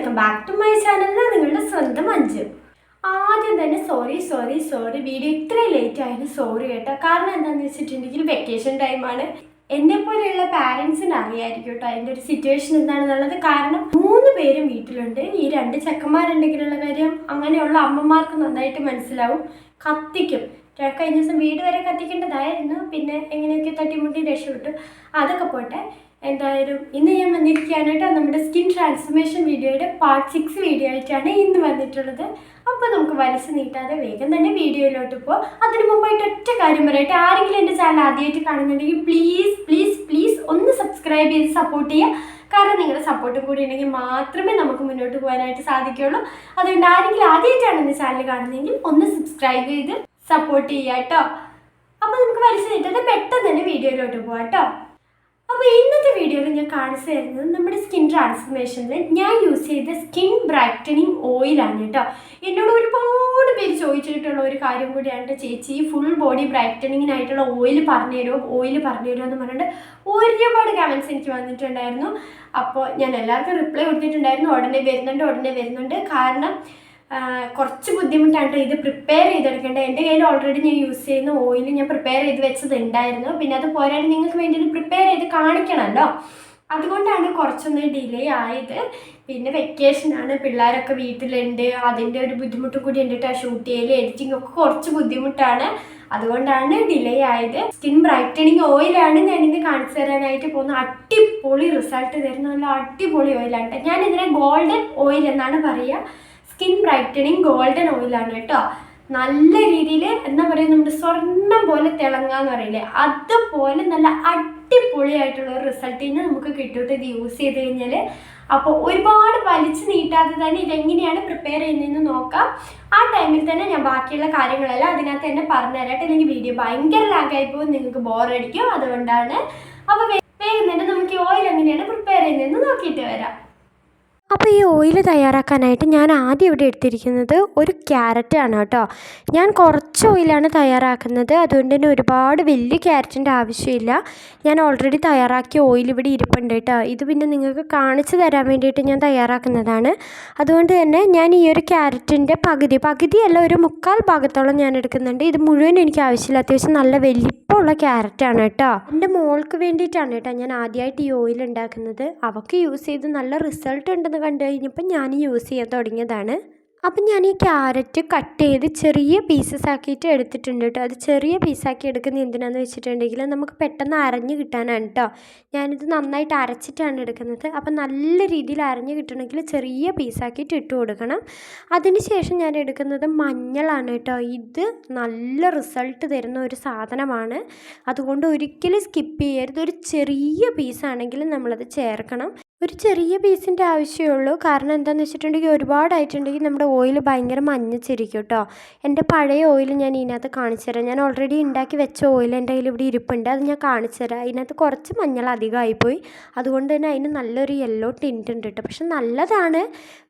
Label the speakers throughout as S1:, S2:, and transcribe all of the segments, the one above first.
S1: Welcome back to my channel. നിങ്ങളുടെ സ്വന്തം അഞ്ച്. ആദ്യം തന്നെ സോറി വീഡിയോ ഇത്രയും ലേറ്റ് ആയിരുന്നു. സോറി കേട്ടോ. കാരണം എന്താണെന്ന് വെച്ചിട്ടുണ്ടെങ്കിൽ വെക്കേഷൻ ടൈമാണ്. എന്നെ പോലെയുള്ള പാരൻസിന് അറിയായിരിക്കും കേട്ടോ അതിൻ്റെ ഒരു സിറ്റുവേഷൻ എന്താണെന്നുള്ളത്. കാരണം 3 പേരും വീട്ടിലുണ്ട്. ഈ 2 ചെക്കന്മാരുണ്ടെങ്കിലുള്ള കാര്യം അങ്ങനെയുള്ള അമ്മമാർക്ക് നന്നായിട്ട് മനസ്സിലാവും. കത്തിക്കും. കഴിഞ്ഞ ദിവസം വീട് വരെ കത്തിക്കേണ്ടതായിരുന്നു. പിന്നെ എങ്ങനെയൊക്കെ തട്ടിമുട്ടി രക്ഷപ്പെട്ടു. അതൊക്കെ പോട്ടെ. എന്തായാലും ഇന്ന് ഞാൻ വന്നിരിക്കുകയാണ് കേട്ടോ. നമ്മുടെ സ്കിൻ ട്രാൻസ്ഫോർമേഷൻ വീഡിയോയുടെ പാർട്ട് 6 വീഡിയോ ആയിട്ടാണ് ഇന്ന് വന്നിട്ടുള്ളത്. അപ്പോൾ നമുക്ക് വലിച്ചു നീട്ടാതെ വേഗം തന്നെ വീഡിയോയിലോട്ട് പോകാം. അതിന് മുമ്പായിട്ട് ഒറ്റ കാര്യം പറയട്ടെ. ആരെങ്കിലും എൻ്റെ ചാനൽ ആദ്യമായിട്ട് കാണുന്നുണ്ടെങ്കിൽ പ്ലീസ് ഒന്ന് സബ്സ്ക്രൈബ് ചെയ്ത് സപ്പോർട്ട് ചെയ്യുക. കാരണം നിങ്ങളുടെ സപ്പോർട്ടും കൂടി ഉണ്ടെങ്കിൽ മാത്രമേ നമുക്ക് മുന്നോട്ട് പോകാനായിട്ട് സാധിക്കുകയുള്ളൂ. അതുകൊണ്ട് ആരെങ്കിലും ആദ്യമായിട്ടാണ് എൻ്റെ ചാനൽ കാണുന്നതെങ്കിൽ ഒന്ന് സബ്സ്ക്രൈബ് ചെയ്ത് സപ്പോർട്ട് ചെയ്യുക കേട്ടോ. അപ്പോൾ നമുക്ക് വലിച്ചു നീട്ടാതെ പെട്ടെന്ന് തന്നെ വീഡിയോയിലോട്ട് പോകാം കേട്ടോ. അപ്പോൾ ഇന്നത്തെ വീഡിയോയിൽ ഞാൻ കാണിച്ചു തരുന്നത് നമ്മുടെ സ്കിൻ ട്രാൻസ്ഫോർമേഷനിൽ ഞാൻ യൂസ് ചെയ്ത സ്കിൻ ബ്രൈറ്റനിങ് ഓയിലാണ് കേട്ടോ. എന്നോട് ഒരുപാട് പേര് ചോദിച്ചിട്ടുള്ള ഒരു കാര്യം കൂടിയാണ്, ചേച്ചി ഫുൾ ബോഡി ബ്രൈറ്റനിങ്ങിനായിട്ടുള്ള ഓയിൽ പറഞ്ഞു തരുമോ എന്ന് പറഞ്ഞിട്ട് ഒരുപാട് കമൻറ്റ്സ് എനിക്ക് വന്നിട്ടുണ്ടായിരുന്നു. അപ്പോൾ ഞാൻ എല്ലാവർക്കും റിപ്ലൈ കൊടുത്തിട്ടുണ്ടായിരുന്നു, ഉടനെ വരുന്നുണ്ട്. കാരണം കുറച്ച് ബുദ്ധിമുട്ടാണ് ഇത് പ്രിപ്പയർ ചെയ്തെടുക്കേണ്ടത്. എൻ്റെ കയ്യിൽ ഓൾറെഡി ഞാൻ യൂസ് ചെയ്യുന്ന ഓയിൽ ഞാൻ പ്രിപ്പയർ ചെയ്ത് വെച്ചതുണ്ടായിരുന്നു. പിന്നെ അത് പോരാതെ നിങ്ങൾക്ക് വേണ്ടി ഇത് പ്രിപ്പയർ ചെയ്ത് കാണിക്കണമല്ലോ. അതുകൊണ്ടാണ് കുറച്ചൊന്ന് ഡിലേ ആയത്. പിന്നെ വെക്കേഷനാണ്, പിള്ളേരൊക്കെ വീട്ടിലുണ്ട്. അതിൻ്റെ ഒരു ബുദ്ധിമുട്ട് കൂടി ഉണ്ട് കേട്ടോ. ഷൂട്ട് ചെയ്യൽ എഡിറ്റിംഗ് ഒക്കെ കുറച്ച് ബുദ്ധിമുട്ടാണ്. അതുകൊണ്ടാണ് ഡിലേ ആയത്. സ്കിൻ ബ്രൈറ്റനിങ് ഓയിലാണ് ഞാനിന്ന് കാണിച്ചു തരാനായിട്ട് പോകുന്നത്. അടിപൊളി റിസൾട്ട് തരുന്ന നല്ല അടിപൊളി ഓയിലാണ്. ഞാനിതിനെ ഗോൾഡൻ ഓയിൽ എന്നാണ് പറയുക. സ്കിൻ ബ്രൈറ്റനിങ് ഗോൾഡൻ ഓയിലാണ് കേട്ടോ. നല്ല രീതിയിൽ എന്താ പറയുക, നമ്മുടെ സ്വർണ്ണം പോലെ തിളങ്ങാന്ന് പറയില്ലേ, അതുപോലെ നല്ല അടിപൊളിയായിട്ടുള്ള ഒരു റിസൾട്ടിന് നമുക്ക് കിട്ടും ഇത് യൂസ് ചെയ്ത് കഴിഞ്ഞാൽ. അപ്പോൾ ഒരുപാട് വലിച്ചു നീട്ടാതെ തന്നെ ഇതെങ്ങനെയാണ് പ്രിപ്പയർ ചെയ്യുന്നതെന്ന് നോക്കാം. ആ ടൈമിൽ തന്നെ ഞാൻ ബാക്കിയുള്ള കാര്യങ്ങളെല്ലാം അതിനകത്ത് തന്നെ പറഞ്ഞുതരാട്ടെ. അല്ലെങ്കിൽ വീഡിയോ ഭയങ്കര ലാഗായി പോകും, നിങ്ങൾക്ക് ബോറടിക്കും. അതുകൊണ്ടാണ്. അപ്പോൾ വേഗം തന്നെ നമുക്ക് ഈ ഓയിൽ എങ്ങനെയാണ് പ്രിപ്പയർ ചെയ്യുന്നതെന്ന് നോക്കിയിട്ട് വരാം. അപ്പോൾ ഈ ഓയിൽ തയ്യാറാക്കാനായിട്ട് ഞാൻ ആദ്യം ഇവിടെ എടുത്തിരിക്കുന്നത് ഒരു ക്യാരറ്റാണ് കേട്ടോ. ഞാൻ കുറച്ച് ഓയിലാണ് തയ്യാറാക്കുന്നത്. അതുകൊണ്ട് തന്നെ ഒരുപാട് വലിയ ക്യാരറ്റിൻ്റെ ആവശ്യമില്ല. ഞാൻ ഓൾറെഡി തയ്യാറാക്കിയ ഓയിൽ ഇവിടെ ഇരിപ്പുണ്ട് കേട്ടോ. ഇത് പിന്നെ നിങ്ങൾക്ക് കാണിച്ചു തരാൻ വേണ്ടിയിട്ട് ഞാൻ തയ്യാറാക്കുന്നതാണ്. അതുകൊണ്ട് തന്നെ ഞാൻ ഈ ഒരു ക്യാരറ്റിൻ്റെ പകുതിയല്ല, ഒരു 1/4 ഭാഗത്തോളം ഞാൻ എടുക്കുന്നുണ്ട്. ഇത് മുഴുവൻ എനിക്ക് ആവശ്യമില്ല. അത്യാവശ്യം നല്ല വലിപ്പമുള്ള ക്യാരറ്റാണ് കേട്ടോ. എൻ്റെ മോൾക്ക് വേണ്ടിയിട്ടാണ് കേട്ടോ ഞാൻ ആദ്യമായിട്ട് ഈ ഓയിൽ ഉണ്ടാക്കുന്നത്. അവൾക്ക് യൂസ് ചെയ്ത് നല്ല റിസൾട്ട് ഉണ്ടെന്ന് കണ്ടു കഴിഞ്ഞപ്പോൾ ഞാൻ യൂസ് ചെയ്യാൻ തുടങ്ങിയതാണ്. അപ്പം ഞാൻ ഈ ക്യാരറ്റ് കട്ട് ചെയ്ത് ചെറിയ പീസസ് ആക്കിയിട്ട് എടുത്തിട്ടുണ്ട് കേട്ടോ. അത് ചെറിയ പീസാക്കി എടുക്കുന്നത് എന്തിനാണെന്ന് വെച്ചിട്ടുണ്ടെങ്കിൽ നമുക്ക് പെട്ടെന്ന് അരഞ്ഞ് കിട്ടാനാണ് കേട്ടോ. ഞാനിത് നന്നായിട്ട് അരച്ചിട്ടാണ് എടുക്കുന്നത്. അപ്പം നല്ല രീതിയിൽ അരഞ്ഞ് കിട്ടണമെങ്കിൽ ചെറിയ പീസാക്കിയിട്ട് ഇട്ട് കൊടുക്കണം. അതിന് ശേഷം ഞാൻ എടുക്കുന്നത് മഞ്ഞളാണ് കേട്ടോ. ഇത് നല്ല റിസൾട്ട് തരുന്ന ഒരു സാധനമാണ്. അതുകൊണ്ട് ഒരിക്കലും സ്കിപ്പ് ചെയ്യരുത്. ഒരു ചെറിയ പീസാണെങ്കിലും നമ്മളത് ചേർക്കണം. ഒരു ചെറിയ പീസിൻ്റെ ആവശ്യമുള്ളൂ. കാരണം എന്താണെന്ന് വെച്ചിട്ടുണ്ടെങ്കിൽ ഒരുപാടായിട്ടുണ്ടെങ്കിൽ നമ്മുടെ ഓയിൽ ഭയങ്കര മഞ്ഞച്ചിരിക്കും കേട്ടോ. എൻ്റെ പഴയ ഓയിൽ ഞാൻ ഇതിനകത്ത് കാണിച്ചു തരാം. ഞാൻ ഓൾറെഡി ഉണ്ടാക്കി വെച്ച ഓയിൽ എൻ്റെ കയ്യിൽ ഇവിടെ ഇരിപ്പുണ്ട്. അത് ഞാൻ കാണിച്ചു തരാം. അതിനകത്ത് കുറച്ച് മഞ്ഞൾ അധികമായിപ്പോയി. അതുകൊണ്ട് തന്നെ അതിന് നല്ലൊരു യെല്ലോ ടിൻ്റ് ഉണ്ട് കേട്ടോ. പക്ഷെ നല്ലതാണ്.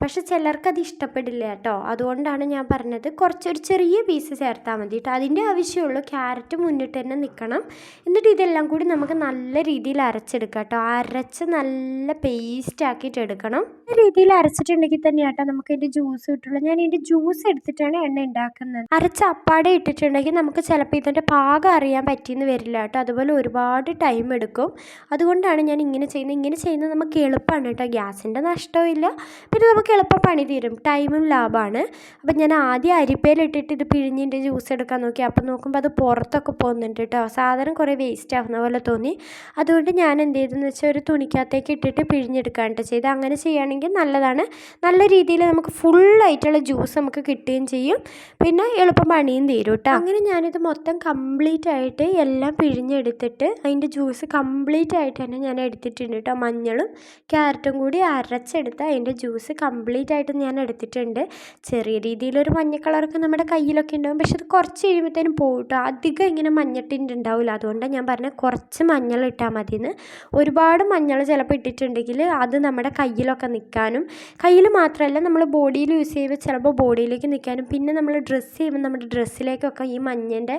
S1: പക്ഷെ ചിലർക്കത് ഇഷ്ടപ്പെടില്ല കേട്ടോ. അതുകൊണ്ടാണ് ഞാൻ പറഞ്ഞത് കുറച്ചൊരു ചെറിയ പീസ് ചേർത്താൽ മതി കേട്ടോ. അതിൻ്റെ ആവശ്യമുള്ളൂ. ക്യാരറ്റ് മുന്നിട്ട് തന്നെ നിൽക്കണം. എന്നിട്ട് ഇതെല്ലാം കൂടി നമുക്ക് നല്ല രീതിയിൽ അരച്ചെടുക്കാം കേട്ടോ. അരച്ച് നല്ല പേസ്റ്റ് ആക്കിയിട്ട് എടുക്കണം. ഈ രീതിയിൽ അരച്ചിട്ടുണ്ടെങ്കിൽ തന്നെ കേട്ടോ നമുക്ക് ഇതിൻ്റെ ജ്യൂസ് കിട്ടുള്ളൂ. ഞാൻ ഇതിൻ്റെ ജ്യൂസ് എടുത്തിട്ടാണ് എണ്ണ ഉണ്ടാക്കുന്നത്. അരച്ച അപ്പാടെ ഇട്ടിട്ടുണ്ടെങ്കിൽ നമുക്ക് ചിലപ്പോൾ ഇതിൻ്റെ പാകം അറിയാൻ പറ്റിയെന്ന് വരില്ല കേട്ടോ. അതുപോലെ ഒരുപാട് ടൈം എടുക്കും. അതുകൊണ്ടാണ് ഞാൻ ഇങ്ങനെ ചെയ്യുന്നത് നമുക്ക് എളുപ്പമാണ് കേട്ടോ. ഗ്യാസിൻ്റെ നഷ്ടമില്ല. പിന്നെ നമുക്ക് എളുപ്പം പണി തീരും, ടൈമും ലാഭമാണ്. അപ്പം ഞാൻ ആദ്യം അരിപ്പയിലിട്ടിട്ട് ഇത് പിഴിഞ്ഞിൻ്റെ ജ്യൂസ് എടുക്കാൻ നോക്കി. അപ്പം നോക്കുമ്പോൾ അത് പുറത്തൊക്കെ പോകുന്നുണ്ട് കേട്ടോ. സാധനം കുറേ വേസ്റ്റ് ആവുന്ന പോലെ തോന്നി. അതുകൊണ്ട് ഞാൻ എന്ത് ചെയ്തെന്ന് വെച്ചാൽ ഒരു തുണിക്കകത്തേക്ക് ഇട്ടിട്ട് പിഴിഞ്ഞെടുക്കാനായിട്ട് ചെയ്ത്. അങ്ങനെ ചെയ്യുകയാണെങ്കിൽ നല്ലതാണ്. നല്ല രീതിയിൽ നമുക്ക് ഫുള്ളായിട്ടുള്ള ജ്യൂസ് നമുക്ക് കിട്ടുകയും ചെയ്യും. പിന്നെ എളുപ്പം പണിയും തീരും കേട്ടോ. അങ്ങനെ ഞാനിത് മൊത്തം കംപ്ലീറ്റ് ആയിട്ട് എല്ലാം പിഴിഞ്ഞെടുത്തിട്ട് അതിൻ്റെ ജ്യൂസ് കംപ്ലീറ്റ് ആയിട്ട് തന്നെ ഞാൻ എടുത്തിട്ടുണ്ട് കേട്ടോ. മഞ്ഞളും ക്യാരറ്റും കൂടി അരച്ചെടുത്ത് അതിൻ്റെ ജ്യൂസ് കംപ്ലീറ്റ് ആയിട്ട് ഞാൻ എടുത്തിട്ടുണ്ട്. ചെറിയ രീതിയിലൊരു മഞ്ഞ കളറൊക്കെ നമ്മുടെ കയ്യിലൊക്കെ ഉണ്ടാവും. പക്ഷെ അത് കുറച്ച് കഴിയുമ്പോഴത്തേനും പോയിട്ടോ. അധികം ഇങ്ങനെ മഞ്ഞട്ടിൻ്റെ ഉണ്ടാവില്ല. അതുകൊണ്ടാണ് ഞാൻ പറഞ്ഞത് കുറച്ച് മഞ്ഞൾ ഇട്ടാൽ മതിയെന്ന്. ഒരുപാട് മഞ്ഞൾ ചിലപ്പോൾ ഇട്ടിട്ടുണ്ടെങ്കിൽ അത് നമ്മുടെ കയ്യിലൊക്കെ നിൽക്കും. നിൽക്കാനും, കയ്യിൽ മാത്രമല്ല നമ്മൾ ബോഡിയിൽ യൂസ് ചെയ്യുമ്പോൾ ചിലപ്പോൾ ബോഡിയിലേക്ക് നിൽക്കാനും, പിന്നെ നമ്മൾ ഡ്രസ്സ് ചെയ്യുമ്പോൾ നമ്മുടെ ഡ്രസ്സിലേക്കൊക്കെ ഈ മഞ്ഞൻ്റെ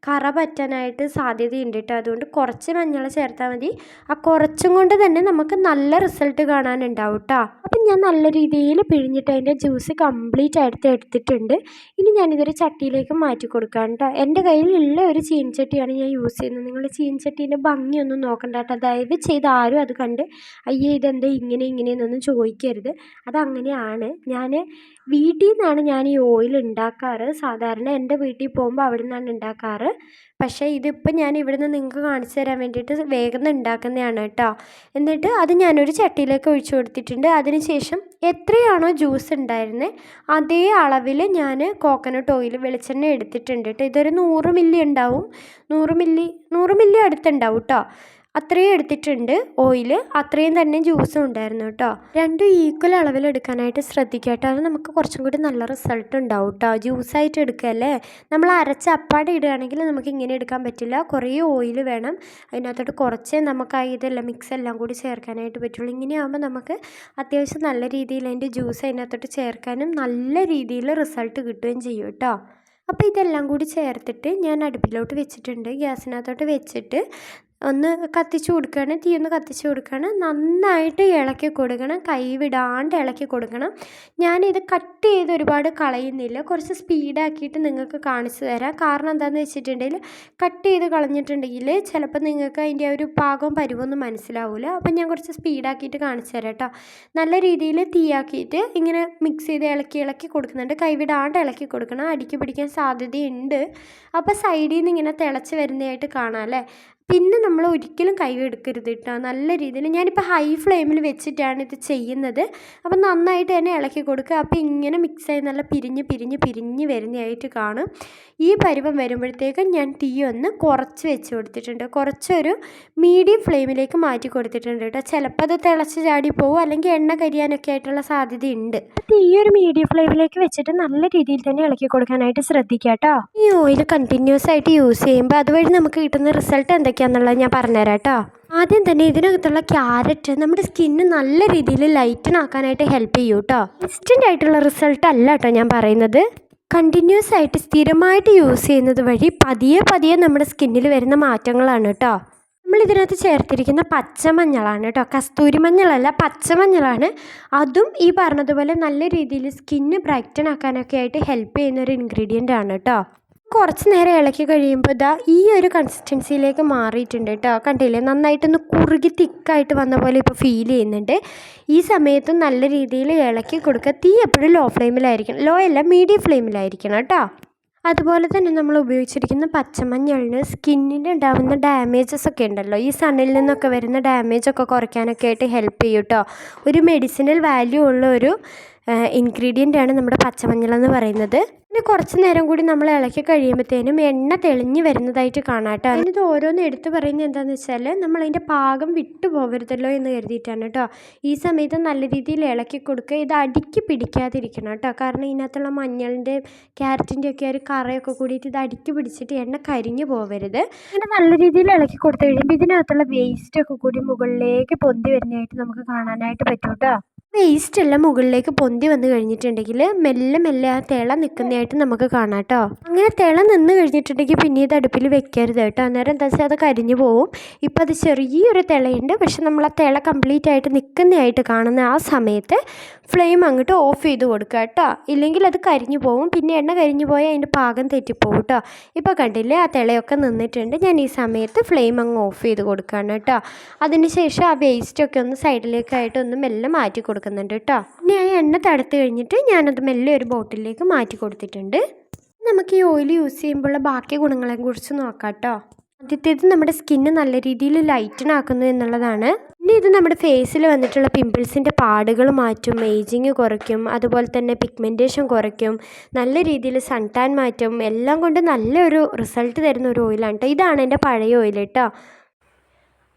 S1: കറ പറ്റാനായിട്ട് സാധ്യതയുണ്ട് കേട്ടോ. അതുകൊണ്ട് കുറച്ച് മഞ്ഞൾ ചേർത്താൽ മതി. ആ കുറച്ചും കൊണ്ട് തന്നെ നമുക്ക് നല്ല റിസൾട്ട് കാണാനുണ്ടാവും കേട്ടോ. അപ്പം ഞാൻ നല്ല രീതിയിൽ പിഴിഞ്ഞിട്ട് അതിൻ്റെ ജ്യൂസ് കംപ്ലീറ്റ് ആയിട്ട് എടുത്തിട്ടുണ്ട്. ഇനി ഞാനിതൊരു ചട്ടിയിലേക്ക് മാറ്റി കൊടുക്കാം കേട്ടോ. എൻ്റെ കയ്യിലുള്ള ഒരു ചീനച്ചട്ടിയാണ് ഞാൻ യൂസ് ചെയ്യുന്നത്. നിങ്ങൾ ചീനച്ചട്ടീൻ്റെ ഭംഗിയൊന്നും നോക്കണ്ട കേട്ടോ. ദയവ് ചെയ്ത് ആരും അത് കണ്ട് അയ്യേ ഇതെന്താ ഇങ്ങനെയെന്നൊന്നും ചോദിക്കരുത്. അതങ്ങനെയാണ്. ഞാൻ വീട്ടിൽ നിന്നാണ് ഞാൻ ഈ ഓയിൽ ഉണ്ടാക്കാറ്. സാധാരണ എൻ്റെ വീട്ടിൽ പോകുമ്പോൾ അവിടെ നിന്നാണ് ഉണ്ടാക്കാറ്. പക്ഷേ ഇതിപ്പോൾ ഞാൻ ഇവിടുന്ന് നിങ്ങൾക്ക് കാണിച്ചു തരാൻ വേണ്ടിയിട്ട് വേഗം ഉണ്ടാക്കുന്നതാണ് കേട്ടോ. എന്നിട്ട് അത് ഞാനൊരു ചട്ടിയിലേക്ക് ഒഴിച്ചു കൊടുത്തിട്ടുണ്ട്. അതിനുശേഷം എത്രയാണോ ജ്യൂസ് ഉണ്ടായിരുന്നത് അതേ അളവിൽ ഞാൻ കോക്കനട്ട് ഓയിൽ വെളിച്ചെണ്ണ എടുത്തിട്ടുണ്ട് കേട്ടോ. ഇതൊരു 100 മില്ലി ഉണ്ടാവും. 100 മില്ലി അടുത്തുണ്ടാവും കേട്ടോ. അത്രയും എടുത്തിട്ടുണ്ട് ഓയിൽ. അത്രയും തന്നെ ജ്യൂസും ഉണ്ടായിരുന്നു കേട്ടോ. രണ്ടും ഈക്വൽ അളവിൽ എടുക്കാനായിട്ട് ശ്രദ്ധിക്കുക കേട്ടോ. അത് നമുക്ക് കുറച്ചും കൂടി നല്ല റിസൾട്ട് ഉണ്ടാവും കേട്ടോ. ജ്യൂസായിട്ട് എടുക്കുകയല്ലേ. നമ്മൾ അരച്ച അപ്പാടെ ഇടുകയാണെങ്കിൽ നമുക്ക് ഇങ്ങനെ എടുക്കാൻ പറ്റില്ല. കുറേ ഓയിൽ വേണം. അതിനകത്തോട്ട് കുറച്ചേ നമുക്ക് ഇതെല്ലാം മിക്സ് എല്ലാം കൂടി ചേർക്കാനായിട്ട് പറ്റുള്ളൂ. ഇങ്ങനെയാകുമ്പോൾ നമുക്ക് അത്യാവശ്യം നല്ല രീതിയിൽ അതിൻ്റെ ജ്യൂസ് അതിനകത്തോട്ട് ചേർക്കാനും നല്ല രീതിയിൽ റിസൾട്ട് കിട്ടുകയും ചെയ്യും കേട്ടോ. അപ്പോൾ ഇതെല്ലാം കൂടി ചേർത്തിട്ട് ഞാൻ അടുപ്പിലോട്ട് വെച്ചിട്ടുണ്ട്. ഗ്യാസിനകത്തോട്ട് വെച്ചിട്ട് ഒന്ന് കത്തിച്ച് കൊടുക്കുകയാണ്. തീ ഒന്ന് കത്തിച്ച് കൊടുക്കുകയാണ്. നന്നായിട്ട് ഇളക്കി കൊടുക്കണം. കൈ വിടാണ്ട് ഇളക്കി കൊടുക്കണം. ഞാനിത് കട്ട് ചെയ്ത് ഒരുപാട് കളയുന്നില്ല. കുറച്ച് സ്പീഡാക്കിയിട്ട് നിങ്ങൾക്ക് കാണിച്ചു തരാം. കാരണം എന്താണെന്ന് വെച്ചിട്ടുണ്ടെങ്കിൽ കട്ട് ചെയ്ത് കളഞ്ഞിട്ടുണ്ടെങ്കിൽ ചിലപ്പോൾ നിങ്ങൾക്ക് അതിൻ്റെ ഒരു പാകവും പരുവൊന്നും മനസ്സിലാവില്ല. അപ്പം ഞാൻ കുറച്ച് സ്പീഡാക്കിയിട്ട് കാണിച്ചു തരാം കേട്ടോ. നല്ല രീതിയിൽ തീയാക്കിയിട്ട് ഇങ്ങനെ മിക്സ് ചെയ്ത് ഇളക്കി കൊടുക്കുന്നുണ്ട്. കൈവിടാണ്ട് ഇളക്കി കൊടുക്കണം. അടിക്ക് പിടിക്കാൻ സാധ്യതയുണ്ട്. അപ്പോൾ സൈഡിൽ നിന്ന് ഇങ്ങനെ തിളച്ച് വരുന്നതായിട്ട് കാണാം അല്ലേ. പിന്നെ നമ്മൾ ഒരിക്കലും കൈ എടുക്കരുത് കേട്ടോ. നല്ല രീതിയിൽ ഞാനിപ്പോൾ ഹൈ ഫ്ലെയിമിൽ വെച്ചിട്ടാണ് ഇത് ചെയ്യുന്നത്. അപ്പം നന്നായിട്ട് തന്നെ ഇളക്കി കൊടുക്കുക. അപ്പോൾ ഇങ്ങനെ മിക്സായി നല്ല പിരിഞ്ഞ് വരുന്നതായിട്ട് കാണും. ഈ പരുവം വരുമ്പോഴത്തേക്കും ഞാൻ തീ ഒന്ന് കുറച്ച് വെച്ച് കൊടുത്തിട്ടുണ്ട്. കുറച്ചൊരു മീഡിയം ഫ്ലെയിമിലേക്ക് മാറ്റി കൊടുത്തിട്ടുണ്ട് കേട്ടോ. ചിലപ്പോൾ അത് തിളച്ച് ചാടി പോകും, അല്ലെങ്കിൽ എണ്ണ കരിയാനൊക്കെ ആയിട്ടുള്ള സാധ്യതയുണ്ട്. ഈ ഒരു മീഡിയം ഫ്ലെയിമിലേക്ക് വെച്ചിട്ട് നല്ല രീതിയിൽ തന്നെ ഇളക്കി കൊടുക്കാനായിട്ട് ശ്രദ്ധിക്കുക കേട്ടോ. ഈ ഓയിൽ കണ്ടിന്യൂസ് ആയിട്ട് യൂസ് ചെയ്യുമ്പോൾ അതുവഴി നമുക്ക് കിട്ടുന്ന റിസൾട്ട് എന്തൊക്കെയാണെന്നുള്ളത് ഞാൻ പറഞ്ഞുതരാം കേട്ടോ. ആദ്യം തന്നെ ഇതിനകത്തുള്ള ക്യാരറ്റ് നമ്മുടെ സ്കിന്ന് നല്ല രീതിയിൽ ലൈറ്റൻ ആക്കാനായിട്ട് ഹെൽപ്പ് ചെയ്യും കേട്ടോ. ഇൻസ്റ്റൻ്റ് ആയിട്ടുള്ള റിസൾട്ട് അല്ല കേട്ടോ ഞാൻ പറയുന്നത്. കണ്ടിന്യൂസ് ആയിട്ട് സ്ഥിരമായിട്ട് യൂസ് ചെയ്യുന്നത് വഴി പതിയെ നമ്മുടെ സ്കിന്നിൽ വരുന്ന മാറ്റങ്ങളാണ് കേട്ടോ. നമ്മളിതിനകത്ത് ചേർത്തിരിക്കുന്ന പച്ചമഞ്ഞളാണ് കേട്ടോ. കസ്തൂരി മഞ്ഞളല്ല, പച്ചമഞ്ഞളാണ്. അതും ഈ പറഞ്ഞതുപോലെ നല്ല രീതിയിൽ സ്കിന്ന് ബ്രൈറ്റൻ ആക്കാനൊക്കെ ആയിട്ട് ഹെൽപ്പ് ചെയ്യുന്ന ഒരു ഇൻഗ്രീഡിയൻ്റ് ആണ് കേട്ടോ. കുറച്ച് നേരം ഇളക്കി കഴിയുമ്പോൾ ഇതാ ഈ ഒരു കൺസിസ്റ്റൻസിയിലേക്ക് മാറിയിട്ടുണ്ട് കേട്ടോ. കണ്ടില്ലേ, നന്നായിട്ടൊന്ന് കുറുകി തിക്കായിട്ട് വന്ന പോലെ ഇപ്പോൾ ഫീൽ ചെയ്യുന്നുണ്ട്. ഈ സമയത്ത് നല്ല രീതിയിൽ ഇളക്കി കൊടുക്കുക. തീ എപ്പോഴും ലോ ഫ്ലെയിമിലായിരിക്കണം. ലോ അല്ല, മീഡിയം ഫ്ലെയിമിലായിരിക്കണം കേട്ടോ. അതുപോലെ തന്നെ നമ്മൾ ഉപയോഗിച്ചിരിക്കുന്ന പച്ചമഞ്ഞളിന് സ്കിന്നിന് ഉണ്ടാകുന്ന ഡാമേജസ് ഒക്കെ ഉണ്ടല്ലോ, ഈ സണ്ണിൽ നിന്നൊക്കെ വരുന്ന ഡാമേജൊക്കെ കുറയ്ക്കാനൊക്കെ ആയിട്ട് ഹെൽപ്പ് ചെയ്യും കേട്ടോ. ഒരു മെഡിസിനൽ വാല്യൂ ഉള്ള ഒരു ഇൻഗ്രീഡിയൻ്റാണ് നമ്മുടെ പച്ചമഞ്ഞളെന്ന് പറയുന്നത്. പിന്നെ കുറച്ച് നേരം കൂടി നമ്മൾ ഇളക്കി കഴിയുമ്പോഴത്തേനും എണ്ണ തെളിഞ്ഞ് വരുന്നതായിട്ട് കാണാം കേട്ടോ. അതിനിത് ഓരോന്ന് എടുത്ത് പറയുന്നത് എന്താണെന്ന് വെച്ചാൽ നമ്മളതിൻ്റെ പാകം വിട്ടു പോകരുതല്ലോ എന്ന് കരുതിയിട്ടാണ് കേട്ടോ. ഈ സമയത്ത് നല്ല രീതിയിൽ ഇളക്കി കൊടുക്കുക. ഇത് അടിക്ക് പിടിക്കാതിരിക്കണം കേട്ടോ. കാരണം ഇതിനകത്തുള്ള മഞ്ഞളിൻ്റെ ക്യാരറ്റിൻ്റെ ഒക്കെ ഒരു കറയൊക്കെ കൂടിയിട്ട് ഇത് അടിക്ക് പിടിച്ചിട്ട് എണ്ണ കരിഞ്ഞു പോകരുത്. അങ്ങനെ നല്ല രീതിയിൽ ഇളക്കി കൊടുത്തു കഴിയുമ്പോൾ ഇതിനകത്തുള്ള വേസ്റ്റൊക്കെ കൂടി മുകളിലേക്ക് പൊന്തി വരുന്നതായിട്ട് നമുക്ക് കാണാനായിട്ട് പറ്റും കേട്ടോ. വേസ്റ്റ് എല്ലാം മുകളിലേക്ക് പൊന്തി വന്നു കഴിഞ്ഞിട്ടുണ്ടെങ്കിൽ മെല്ലെ ആ തിള നിൽക്കുന്നതായിട്ട് നമുക്ക് കാണാം കേട്ടോ. അങ്ങനെ തിള നിന്ന് കഴിഞ്ഞിട്ടുണ്ടെങ്കിൽ പിന്നെ ഇത് അടുപ്പിൽ വെക്കരുത് കേട്ടോ. അന്നേരം എന്താ വെച്ചാൽ അത് കരിഞ്ഞു പോവും. ഇപ്പോൾ അത് ചെറിയൊരു തിളയുണ്ട്, പക്ഷെ നമ്മൾ ആ തിള കംപ്ലീറ്റ് ആയിട്ട് നിൽക്കുന്നതായിട്ട് കാണുന്ന ആ സമയത്ത് ഫ്ലെയിം അങ്ങോട്ട് ഓഫ് ചെയ്ത് കൊടുക്കുക കേട്ടോ. ഇല്ലെങ്കിൽ അത് കരിഞ്ഞു പോവും. പിന്നെ എണ്ണ കരിഞ്ഞു പോയാൽ അതിൻ്റെ പാകം തെറ്റിപ്പോവും കേട്ടോ. ഇപ്പോൾ കണ്ടില്ലേ, ആ തിളയൊക്കെ നിന്നിട്ടുണ്ട്. ഞാൻ ഈ സമയത്ത് ഫ്ലെയിം അങ്ങ് ഓഫ് ചെയ്ത് കൊടുക്കുകയാണ് കേട്ടോ. അതിനുശേഷം ആ വേസ്റ്റൊക്കെ ഒന്ന് സൈഡിലേക്കായിട്ട് ഒന്ന് മെല്ലെ മാറ്റി കൊടുക്കുന്നുണ്ട് കേട്ടോ. ഇനി ആ എണ്ണ തടുത്ത് കഴിഞ്ഞിട്ട് ഞാനത് മെല്ലെ ഒരു ബോട്ടിലേക്ക് മാറ്റി കൊടുത്തിട്ടുണ്ട്. നമുക്ക് ഈ ഓയിൽ യൂസ് ചെയ്യുമ്പോഴുള്ള ബാക്കി ഗുണങ്ങളെ കുറിച്ച് നോക്കാം കേട്ടോ. ആദ്യത്തേത് നമ്മുടെ സ്കിന്ന് നല്ല രീതിയിൽ ലൈറ്റൻ ആക്കുന്നു എന്നുള്ളതാണ്. ഇനി ഇത് നമ്മുടെ ഫേസിൽ വന്നിട്ടുള്ള പിമ്പിൾസിൻ്റെ പാടുകൾ മാറ്റും, ഏജിങ് കുറയ്ക്കും, അതുപോലെ തന്നെ പിഗ്മെൻറ്റേഷൻ കുറയ്ക്കും, നല്ല രീതിയിൽ സൺ ടാൻ മാറ്റും. എല്ലാം കൊണ്ട് നല്ലൊരു റിസൾട്ട് തരുന്ന ഒരു ഓയിലാണ് കേട്ടോ. ഇതാണ് എൻ്റെ പഴയ ഓയിൽ കേട്ടോ.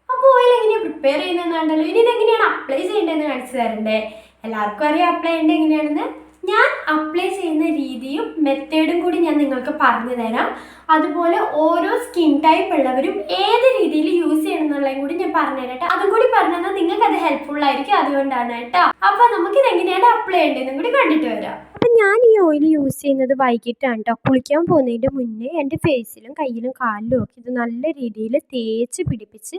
S1: അപ്പോൾ ഓയിൽ എങ്ങനെയാണ് പ്രിപ്പയർ ചെയ്യുന്നതെന്ന് കണ്ടല്ലോ. ഇനി ഇതെങ്ങനെയാണ് അപ്ലൈ ചെയ്യേണ്ടതെന്ന് കാണിച്ചു തരണ്ടേ. എല്ലാവർക്കും അറിയാം അപ്ലൈ ചെയ്യേണ്ടത് എങ്ങനെയാണെന്ന്. ഞാൻ അപ്ലൈ ചെയ്യുന്ന രീതിയും മെത്തേഡും കൂടി ഞാൻ നിങ്ങൾക്ക് പറഞ്ഞു തരാം. അതുപോലെ ഓരോ സ്കിൻ ടൈപ്പ് ഉള്ളവരും ഏത് രീതിയിൽ യൂസ് ചെയ്യണം എന്നുള്ളതും കൂടി ഞാൻ പറഞ്ഞു തരാം കേട്ടോ. അതും കൂടി പറഞ്ഞു തന്നാൽ നിങ്ങൾക്ക് അത് ഹെൽപ്ഫുൾ ആയിരിക്കും. അതുകൊണ്ടാണ് കേട്ടോ. അപ്പോൾ നമുക്ക് ഇതെങ്ങനെയാണ് അപ്ലൈ ചെയ്യേണ്ടതെന്നും കൂടി കണ്ടിട്ട് വരാം. അപ്പം ഞാൻ ഈ ഓയിൽ യൂസ് ചെയ്യുന്നത് വൈകിട്ടാണ് കേട്ടോ. കുളിക്കാൻ പോകുന്നതിൻ്റെ മുന്നേ എൻ്റെ ഫേസിലും കയ്യിലും കാലിലും ഒക്കെ ഇത് നല്ല രീതിയിൽ തേച്ച് പിടിപ്പിച്ച്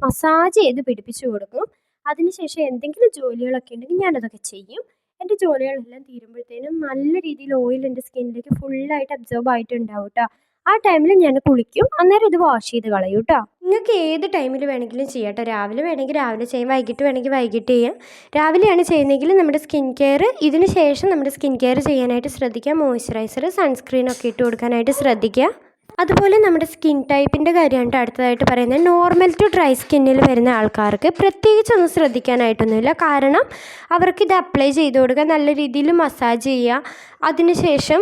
S1: മസാജ് ചെയ്ത് പിടിപ്പിച്ച് കൊടുക്കും. അതിനുശേഷം എന്തെങ്കിലും ജോലികളൊക്കെ ഉണ്ടെങ്കിൽ ഞാനതൊക്കെ ചെയ്യും. എൻ്റെ ജോലികളെല്ലാം തീരുമ്പോഴത്തേനും നല്ല രീതിയിൽ ഓയിൽ എൻ്റെ സ്കിന്നിലേക്ക് ഫുള്ളായിട്ട് അബ്സോർബ് ആയിട്ടുണ്ടാവും കേട്ടോ. ആ ടൈമിൽ ഞാൻ കുളിക്കും. അന്നേരം ഇത് വാഷ് ചെയ്ത് കളയും കേട്ടോ. നിങ്ങൾക്ക് ഏത് ടൈമിൽ വേണമെങ്കിലും ചെയ്യാം കേട്ടോ. രാവിലെ വേണമെങ്കിൽ രാവിലെ ചെയ്യാം, വൈകിട്ട് വേണമെങ്കിൽ വൈകിട്ട് ചെയ്യാം. രാവിലെയാണ് ചെയ്യുന്നതെങ്കിൽ നമ്മുടെ സ്കിൻ കെയർ ഇതിന് ശേഷം നമ്മുടെ സ്കിൻ കെയർ ചെയ്യാനായിട്ട് ശ്രദ്ധിക്കുക. മോയ്സ്ചറൈസർ, സൺസ്ക്രീനൊക്കെ ഇട്ട് കൊടുക്കാനായിട്ട് ശ്രദ്ധിക്കുക. അതുപോലെ നമ്മുടെ സ്കിൻ ടൈപ്പിൻ്റെ കാര്യമാണ് അടുത്തതായിട്ട് പറയുന്നത്. നോർമൽ ടു ഡ്രൈ സ്കിന്നിൽ വരുന്ന ആൾക്കാർക്ക് പ്രത്യേകിച്ചൊന്നും ശ്രദ്ധിക്കാനായിട്ടൊന്നുമില്ല. കാരണം അവർക്കിത് അപ്ലൈ ചെയ്ത് കൊടുക്കുക, നല്ല രീതിയിൽ മസാജ് ചെയ്യുക, അതിനുശേഷം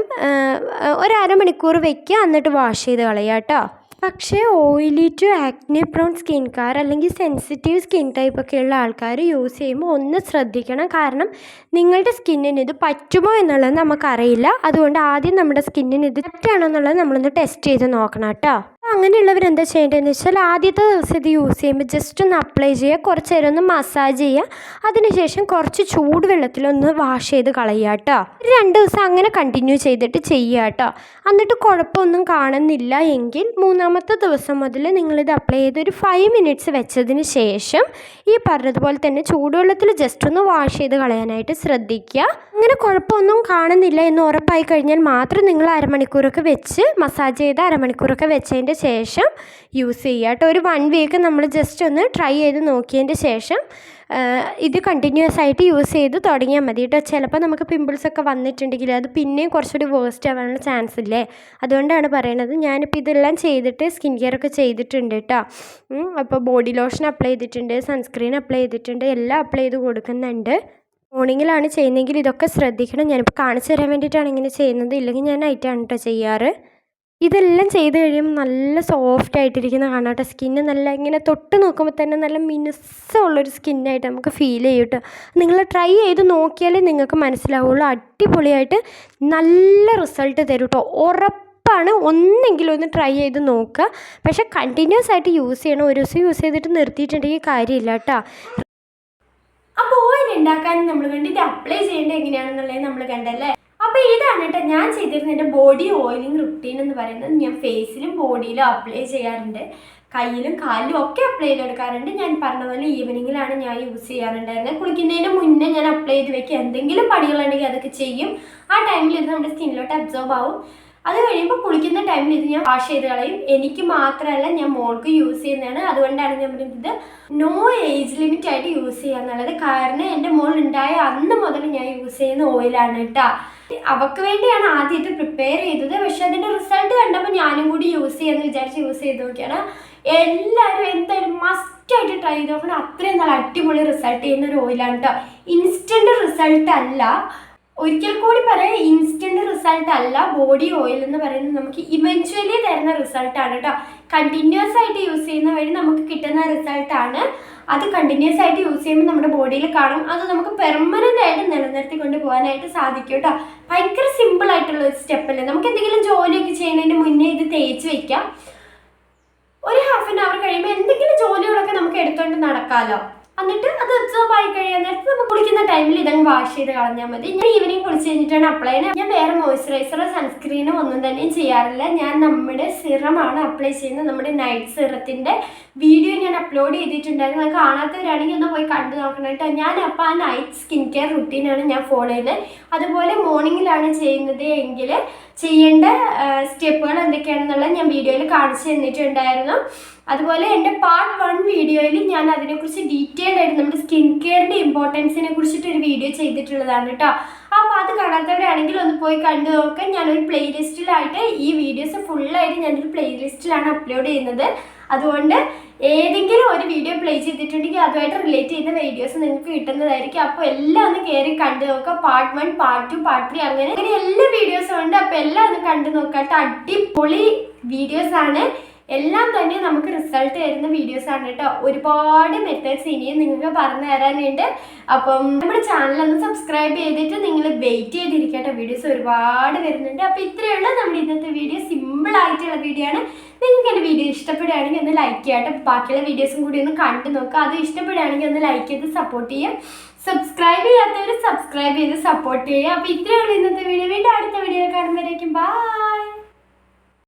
S1: ഒരു അരമണിക്കൂർ വയ്ക്കുക, എന്നിട്ട് വാഷ് ചെയ്ത് കളയുക കേട്ടോ. പക്ഷേ oily to acne prone skincare അല്ലെങ്കിൽ സെൻസിറ്റീവ് സ്കിൻ ടൈപ്പൊക്കെ ഉള്ള ആൾക്കാർ യൂസ് ചെയ്യുമ്പോൾ ഒന്ന് ശ്രദ്ധിക്കണം. കാരണം നിങ്ങളുടെ സ്കിന്നിന് ഇത് പറ്റുമോ എന്നുള്ളത് നമുക്കറിയില്ല. അതുകൊണ്ട് ആദ്യം നമ്മുടെ സ്കിന്നിന് ഇത് പറ്റുകയാണോ എന്നുള്ളത് നമ്മളൊന്ന് ടെസ്റ്റ് ചെയ്ത് നോക്കണം കേട്ടോ. അങ്ങനെയുള്ളവരെന്താ ചെയ്യേണ്ടതെന്ന് വെച്ചാൽ ആദ്യത്തെ ദിവസം ഇത് യൂസ് ചെയ്യുമ്പോൾ ജസ്റ്റ് ഒന്ന് അപ്ലൈ ചെയ്യുക, കുറച്ച് നേരം ഒന്ന് മസാജ് ചെയ്യുക, അതിനുശേഷം കുറച്ച് ചൂടുവെള്ളത്തിലൊന്ന് വാഷ് ചെയ്ത് കളയുക കേട്ടോ. 2 ദിവസം അങ്ങനെ കണ്ടിന്യൂ ചെയ്തിട്ട് ചെയ്യുക കേട്ടോ. എന്നിട്ട് കുഴപ്പമൊന്നും കാണുന്നില്ല എങ്കിൽ 3-ാമത്തെ ദിവസം മുതൽ നിങ്ങളിത് അപ്ലൈ ചെയ്ത് ഒരു 5 മിനിറ്റ്സ് വെച്ചതിന് ശേഷം ഈ പറഞ്ഞതുപോലെ തന്നെ ചൂടുവെള്ളത്തിൽ ജസ്റ്റ് ഒന്ന് വാഷ് ചെയ്ത് കളയാനായിട്ട് ശ്രദ്ധിക്കുക. അങ്ങനെ കുഴപ്പമൊന്നും കാണുന്നില്ല എന്ന് ഉറപ്പായി കഴിഞ്ഞാൽ മാത്രം നിങ്ങൾ അരമണിക്കൂറൊക്കെ വെച്ച് മസാജ് ചെയ്ത് അരമണിക്കൂറൊക്കെ വെച്ചതിൻ്റെ ശേഷം യൂസ് ചെയ്യുക കേട്ടോ. ഒരു 1 വീക്ക് നമ്മൾ ജസ്റ്റ് ഒന്ന് ട്രൈ ചെയ്ത് നോക്കിയതിൻ്റെ ശേഷം ഇത് കണ്ടിന്യൂസ് ആയിട്ട് യൂസ് ചെയ്ത് തുടങ്ങിയാൽ മതി കേട്ടോ. ചിലപ്പോൾ നമുക്ക് പിമ്പിൾസൊക്കെ വന്നിട്ടുണ്ടെങ്കിൽ അത് പിന്നെയും കുറച്ചുകൂടി വേസ്റ്റ് ആവാനുള്ള ചാൻസ് ഇല്ലേ. അതുകൊണ്ടാണ് പറയണത്. ഞാനിപ്പോൾ ഇതെല്ലാം ചെയ്തിട്ട് സ്കിൻ കെയർ ഒക്കെ ചെയ്തിട്ടുണ്ട് കേട്ടോ. അപ്പോൾ ബോഡി ലോഷൻ അപ്ലൈ ചെയ്തിട്ടുണ്ട്, സൺസ്ക്രീൻ അപ്ലൈ ചെയ്തിട്ടുണ്ട്, എല്ലാം അപ്ലൈ ചെയ്ത് കൊടുക്കുന്നുണ്ട്. മോർണിംഗിലാണ് ചെയ്യുന്നതെങ്കിൽ ഇതൊക്കെ ശ്രദ്ധിക്കണം. ഞാനിപ്പോൾ കാണിച്ചു തരാൻ വേണ്ടിയിട്ടാണ് ഇങ്ങനെ ചെയ്യുന്നത്, ഇല്ലെങ്കിൽ ഞാൻ നൈറ്റാണ് കേട്ടോ ചെയ്യാറ്. ഇതെല്ലാം ചെയ്ത് കഴിയുമ്പോൾ നല്ല സോഫ്റ്റ് ആയിട്ടിരിക്കുന്ന കാണാം കേട്ടോ. സ്കിന്ന് നല്ല ഇങ്ങനെ തൊട്ട് നോക്കുമ്പോൾ തന്നെ നല്ല മിനുസമുള്ളൊരു സ്കിന്നായിട്ട് നമുക്ക് ഫീൽ ചെയ്യും കേട്ടോ. നിങ്ങൾ ട്രൈ ചെയ്ത് നോക്കിയാലേ നിങ്ങൾക്ക് മനസ്സിലാവുള്ളൂ. അടിപൊളിയായിട്ട് നല്ല റിസൾട്ട് തരും കേട്ടോ. ഉറപ്പാണ്. ഒന്നെങ്കിലും ഒന്ന് ട്രൈ ചെയ്ത് നോക്കുക. പക്ഷേ കണ്ടിന്യൂസ് ആയിട്ട് യൂസ് ചെയ്യണം. ഒരു ദിവസം യൂസ് ചെയ്തിട്ട് നിർത്തിയിട്ടുണ്ടെങ്കിൽ കാര്യമില്ല കേട്ടോ. അപ്പോൾ ഓയിൽ ഉണ്ടാക്കാൻ നമ്മൾ കണ്ട് ഇത് അപ്ലൈ ചെയ്യേണ്ടത് എങ്ങനെയാണെന്നുള്ളത് നമ്മൾ കണ്ടല്ലേ. അപ്പോൾ ഇതാണ് കേട്ടോ ഞാൻ ചെയ്തിരുന്ന എൻ്റെ ബോഡി ഓയിലിംഗ് റുട്ടീൻ എന്ന് പറയുന്നത്. ഞാൻ ഫേസിലും ബോഡിയിലും അപ്ലൈ ചെയ്യാറുണ്ട്, കയ്യിലും കാലിലും ഒക്കെ അപ്ലൈ ചെയ്ത് കൊടുക്കാറുണ്ട്. ഞാൻ പറഞ്ഞ പോലെ ഈവനിങ്ങിലാണ് ഞാൻ യൂസ് ചെയ്യാറുണ്ടായിരുന്നത്. കുളിക്കുന്നതിന് മുന്നേ ഞാൻ അപ്ലൈ ചെയ്ത് വെക്കുക. എന്തെങ്കിലും പണികളുണ്ടെങ്കിൽ അതൊക്കെ ചെയ്യും. ആ ടൈമിൽ ഇത് നമ്മുടെ സ്കിന്നിലോട്ട് അബ്സോർബ് ആവും. അത് കഴിയുമ്പോൾ കുളിക്കുന്ന ടൈമിൽ ഇത് ഞാൻ വാഷ് ചെയ്ത് കളയും. എനിക്ക് മാത്രമല്ല, ഞാൻ മോൾക്ക് യൂസ് ചെയ്യുന്നതാണ്. അതുകൊണ്ടാണ് ഞാൻ പറയുന്നത് നോ ഏജ് ലിമിറ്റ് ആയിട്ട് യൂസ് ചെയ്യുക എന്നുള്ളത്. കാരണം എൻ്റെ മോൾ ഉണ്ടായ അന്ന് മുതൽ ഞാൻ യൂസ് ചെയ്യുന്ന ഓയിലാണ് കേട്ടോ. അവൾക്ക് വേണ്ടിയാണ് ആദ്യം ഇത് പ്രിപ്പയർ ചെയ്തത്. പക്ഷെ അതിൻ്റെ റിസൾട്ട് കണ്ടപ്പോൾ ഞാനും കൂടി യൂസ് ചെയ്യാമെന്ന് വിചാരിച്ച് യൂസ് ചെയ്ത് നോക്കിയാണ്. എല്ലാവരും എന്തായാലും മസ്റ്റായിട്ട് ട്രൈ ചെയ്ത് നോക്കണം. അത്രയും നല്ല അടിപൊളി റിസൾട്ട് ചെയ്യുന്ന ഒരു ഓയിലാണ് കേട്ടോ. ഇൻസ്റ്റൻറ്റ് റിസൾട്ട് അല്ല. ഒരിക്കൽ കൂടി പറയാം, ഇൻസ്റ്റൻറ്റ് റിസൾട്ട് അല്ല. ബോഡി ഓയിൽ എന്ന് പറയുന്നത് നമുക്ക് ഇവൻച്വലി തരുന്ന റിസൾട്ടാണ് കേട്ടോ. കണ്ടിന്യൂസ് ആയിട്ട് യൂസ് ചെയ്യുന്ന വഴി നമുക്ക് കിട്ടുന്ന റിസൾട്ടാണ്. അത് കണ്ടിന്യൂസ് ആയിട്ട് യൂസ് ചെയ്യുമ്പോൾ നമ്മുടെ ബോഡിയിൽ കാണും. അത് നമുക്ക് പെർമനൻ്റ് ആയിട്ട് നിലനിർത്തി കൊണ്ട് പോകാനായിട്ട് സാധിക്കും കേട്ടോ. ഭയങ്കര സിമ്പിൾ ആയിട്ടുള്ള ഒരു സ്റ്റെപ്പല്ലേ. നമുക്ക് എന്തെങ്കിലും ജോലിയൊക്കെ ചെയ്യുന്നതിന് മുന്നേ ഇത് തേച്ച് വയ്ക്കാം. ഒരു ഹാഫ് ആൻ അവർ കഴിയുമ്പോൾ എന്തെങ്കിലും ജോലികളൊക്കെ നമുക്ക് എടുത്തുകൊണ്ട് നടക്കാമല്ലോ. എന്നിട്ട് അത് അബ്സോർബ് ആയി കഴിയാൻ നേരത്ത് നമുക്ക് കുളിക്കുന്ന ടൈമിൽ ഇതങ്ങ് വാഷ് ചെയ്ത് കളഞ്ഞാൽ മതി. ഞാൻ ഈവനിങ് കുളിച്ച് കഴിഞ്ഞിട്ടാണ് അപ്ലൈ ചെയ്യുന്നത്. ഞാൻ വേറെ മോയ്സ്ചറൈസറോ സൺസ്ക്രീനോ ഒന്നും തന്നെയും ചെയ്യാറില്ല. ഞാൻ നമ്മുടെ സിറമാണ് അപ്ലൈ ചെയ്യുന്നത്. നമ്മുടെ നൈറ്റ് സിറത്തിൻ്റെ വീഡിയോ ഞാൻ അപ്ലോഡ് ചെയ്തിട്ടുണ്ടായിരുന്നു. അത് കാണാത്തവരാണെങ്കിൽ ഒന്ന് പോയി കണ്ടു നോക്കണം കേട്ടോ. ഞാൻ അപ്പോൾ ആ നൈറ്റ് സ്കിൻ കെയർ റുട്ടീനാണ് ഞാൻ ഫോളോ ചെയ്യുന്നത്. അതുപോലെ മോർണിംഗിലാണ് ചെയ്യുന്നത് എങ്കിൽ ചെയ്യേണ്ട സ്റ്റെപ്പുകൾ എന്തൊക്കെയാണെന്നുള്ളത് ഞാൻ വീഡിയോയിൽ കാണിച്ചു തന്നിട്ടുണ്ടായിരുന്നു. അതുപോലെ എൻ്റെ പാർട്ട് 1 വീഡിയോയിൽ ഞാൻ അതിനെക്കുറിച്ച് ഡീറ്റെയിൽഡ് ആയിട്ട് നമ്മുടെ സ്കിൻ കെയറിൻ്റെ ഇമ്പോർട്ടൻസിനെ കുറിച്ചിട്ടൊരു വീഡിയോ ചെയ്തിട്ടുള്ളതാണ് കേട്ടോ. അപ്പോൾ അത് കാണാത്തവരാണെങ്കിൽ ഒന്ന് പോയി കണ്ടു നോക്കാം. ഞാനൊരു പ്ലേലിസ്റ്റിലായിട്ട് ഈ വീഡിയോസ് ഫുള്ളായിട്ട് ഞാനൊരു പ്ലേലിസ്റ്റിലാണ് അപ്ലോഡ് ചെയ്യുന്നത്. അതുകൊണ്ട് ഏതെങ്കിലും ഒരു വീഡിയോ പ്ലേ ചെയ്തിട്ടുണ്ടെങ്കിൽ അതുമായിട്ട് റിലേറ്റ് ചെയ്യുന്ന വീഡിയോസ് നിങ്ങൾക്ക് കിട്ടുന്നതായിരിക്കും. അപ്പോൾ എല്ലാം ഒന്ന് കയറി കണ്ടു നോക്കാം. പാർട്ട് 1, പാർട്ട് 2, പാർട്ട് 3 അങ്ങനെ എല്ലാ വീഡിയോസും ഉണ്ട്. അപ്പോൾ എല്ലാം ഒന്ന് കണ്ടു നോക്കാം കേട്ടോ. അടിപൊളി വീഡിയോസാണ്. എല്ലാം തന്നെ നമുക്ക് റിസൾട്ട് തരുന്ന വീഡിയോസാണ് കേട്ടോ. ഒരുപാട് മെത്തേഡ്സ് ഇനിയും നിങ്ങൾക്ക് പറഞ്ഞു തരാനുണ്ട്. അപ്പം നമ്മുടെ ചാനൽ ഒന്ന് സബ്സ്ക്രൈബ് ചെയ്തിട്ട് നിങ്ങൾ വെയിറ്റ് ചെയ്തിരിക്കട്ടെ. വീഡിയോസ് ഒരുപാട് വരുന്നുണ്ട്. അപ്പോൾ ഇത്രയുള്ള നമ്മുടെ ഇന്നത്തെ വീഡിയോ സിമ്പിൾ ആയിട്ടുള്ള വീഡിയോ ആണ്. നിങ്ങൾക്ക് എൻ്റെ വീഡിയോ ഇഷ്ടപ്പെടുകയാണെങ്കിൽ ഒന്ന് ലൈക്ക് ചെയ്യാട്ടെ. ബാക്കിയുള്ള വീഡിയോസും കൂടി ഒന്ന് കണ്ടു നോക്കുക. അത് ഇഷ്ടപ്പെടുകയാണെങ്കിൽ ഒന്ന് ലൈക്ക് ചെയ്ത് സപ്പോർട്ട് ചെയ്യുക. സബ്സ്ക്രൈബ് ചെയ്യാത്തവർ സബ്സ്ക്രൈബ് ചെയ്ത് സപ്പോർട്ട് ചെയ്യുക. അപ്പോൾ ഇത്രയുള്ള ഇന്നത്തെ വീഡിയോ. വീണ്ടും അടുത്ത വീഡിയോ കാണുമ്പോഴേക്കും ബൈ.